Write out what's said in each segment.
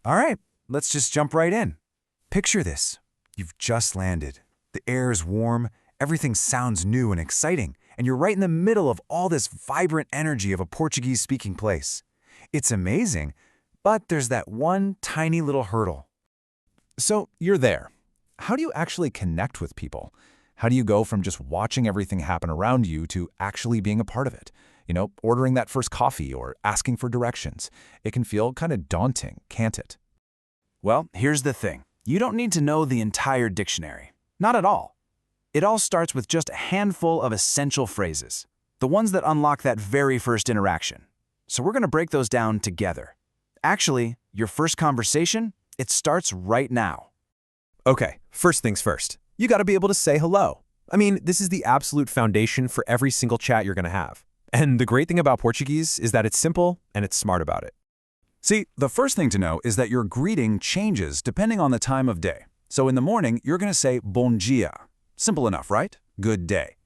All right, let's just jump right in. Picture this. You've just landed. The air is warm, everything sounds new and exciting, and you're right in the middle of all this vibrant energy of a Portuguese-speaking place. It's amazing, but there's that one tiny little hurdle. So you're there. How do you actually connect with people? How do you go from just watching everything happen around you to actually being a part of it? Ordering that first coffee or asking for directions. It can feel kind of daunting, can't it? Well, here's the thing. You don't need to know the entire dictionary. Not at all. It all starts with just a handful of essential phrases, the ones that unlock that very first interaction. So we're going to break those down together. Actually, your first conversation, it starts right now. Okay, first things first. You got to be able to say hello. I mean, this is the absolute foundation for every single chat you're going to have. And the great thing about Portuguese is that it's simple and it's smart about it. See, the first thing to know is that your greeting changes depending on the time of day. So in the morning, you're going to say bom dia. Simple enough, right? Good day.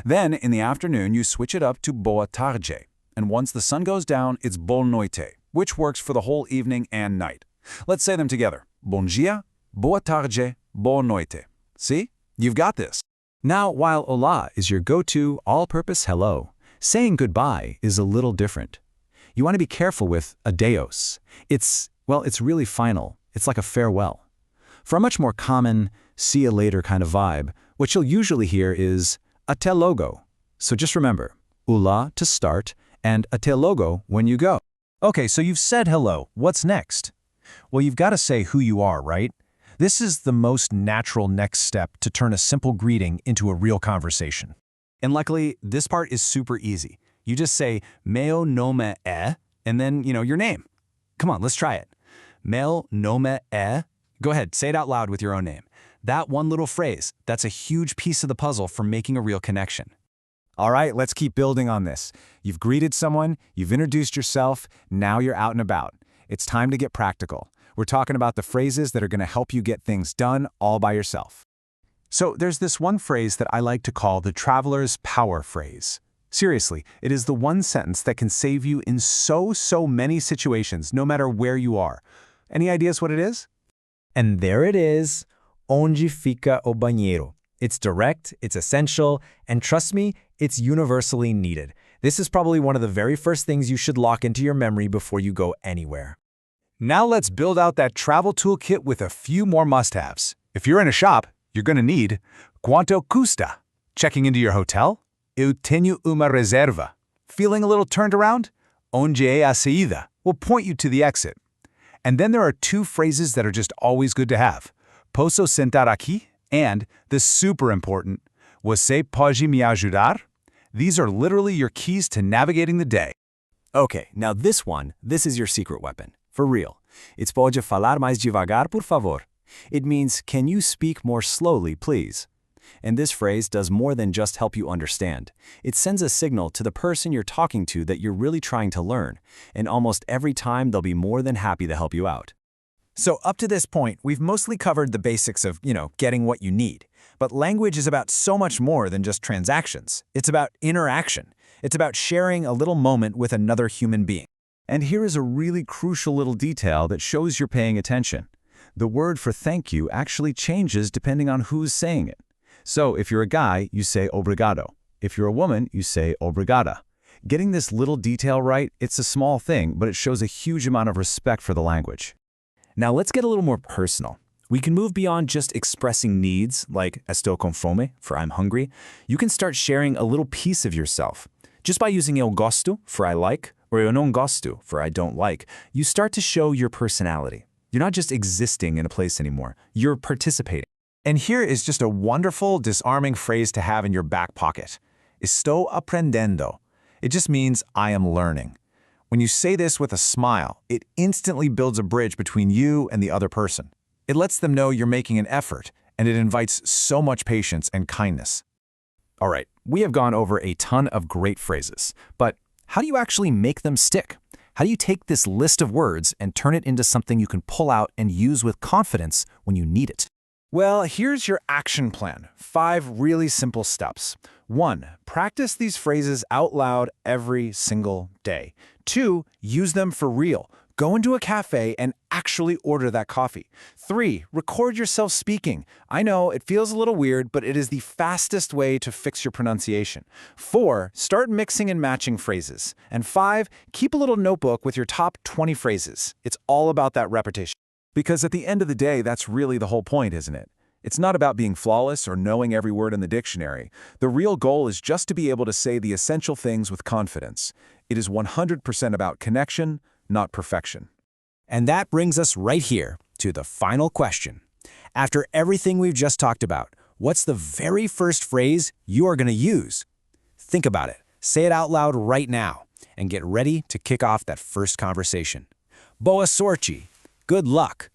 Then in the afternoon, you switch it up to boa tarde. And once the sun goes down, it's boa noite, which works for the whole evening and night. Let's say them together. Bom dia, boa tarde, boa noite. See? You've got this. Now, while hola is your go-to all-purpose hello, saying goodbye is a little different. You want to be careful with adeus. It's really final. It's like a farewell. For a much more common, see you later kind of vibe, what you'll usually hear is até logo. So just remember, hola to start and até logo when you go. Okay, so you've said hello. What's next? Well, you've got to say who you are, right? This is the most natural next step to turn a simple greeting into a real conversation. And luckily, this part is super easy. You just say, meu nome é, and then, your name. Come on, let's try it. Meu nome é. Go ahead, say it out loud with your own name. That one little phrase, that's a huge piece of the puzzle for making a real connection. All right, let's keep building on this. You've greeted someone, you've introduced yourself, now you're out and about. It's time to get practical. We're talking about the phrases that are going to help you get things done all by yourself. So there's this one phrase that I like to call the traveler's power phrase. Seriously, it is the one sentence that can save you in so many situations, no matter where you are. Any ideas what it is? And there it is, onde fica o banheiro. It's direct, it's essential, and trust me, it's universally needed. This is probably one of the very first things you should lock into your memory before you go anywhere. Now let's build out that travel toolkit with a few more must-haves. If you're in a shop, you're going to need quanto custa. Checking into your hotel? Eu tenho uma reserva. Feeling a little turned around? Onde é a saída? Will point you to the exit. And then there are two phrases that are just always good to have. Posso sentar aqui? And the super important, você pode me ajudar? These are literally your keys to navigating the day. Okay, now this is your secret weapon. For real. It's pode falar mais devagar, por favor. It means, can you speak more slowly, please? And this phrase does more than just help you understand. It sends a signal to the person you're talking to that you're really trying to learn, and almost every time they'll be more than happy to help you out. So up to this point, we've mostly covered the basics of, getting what you need. But language is about so much more than just transactions. It's about interaction. It's about sharing a little moment with another human being. And here is a really crucial little detail that shows you're paying attention. The word for thank you actually changes depending on who's saying it. So if you're a guy, you say obrigado. If you're a woman, you say obrigada. Getting this little detail right, it's a small thing, but it shows a huge amount of respect for the language. Now let's get a little more personal. We can move beyond just expressing needs, like estou com fome, for I'm hungry. You can start sharing a little piece of yourself. Just by using eu gosto, for I like, or eu não gosto, for I don't like, you start to show your personality. You're not just existing in a place anymore. You're participating. And here is just a wonderful, disarming phrase to have in your back pocket. Estou aprendendo. It just means I am learning. When you say this with a smile, it instantly builds a bridge between you and the other person. It lets them know you're making an effort, and it invites so much patience and kindness. All right, we have gone over a ton of great phrases, but how do you actually make them stick? How do you take this list of words and turn it into something you can pull out and use with confidence when you need it? Well, here's your action plan. 5 really simple steps. 1. Practice these phrases out loud every single day. 2. Use them for real. Go into a cafe and actually order that coffee. 3. Record yourself speaking. I know, it feels a little weird, but it is the fastest way to fix your pronunciation. 4. Start mixing and matching phrases. And 5. Keep a little notebook with your top 20 phrases. It's all about that repetition. Because at the end of the day, that's really the whole point, isn't it? It's not about being flawless or knowing every word in the dictionary. The real goal is just to be able to say the essential things with confidence. It is 100% about connection, not perfection. And that brings us right here to the final question. After everything we've just talked about, what's the very first phrase you are going to use? Think about it, say it out loud right now, and get ready to kick off that first conversation. Boa sorte. Good luck.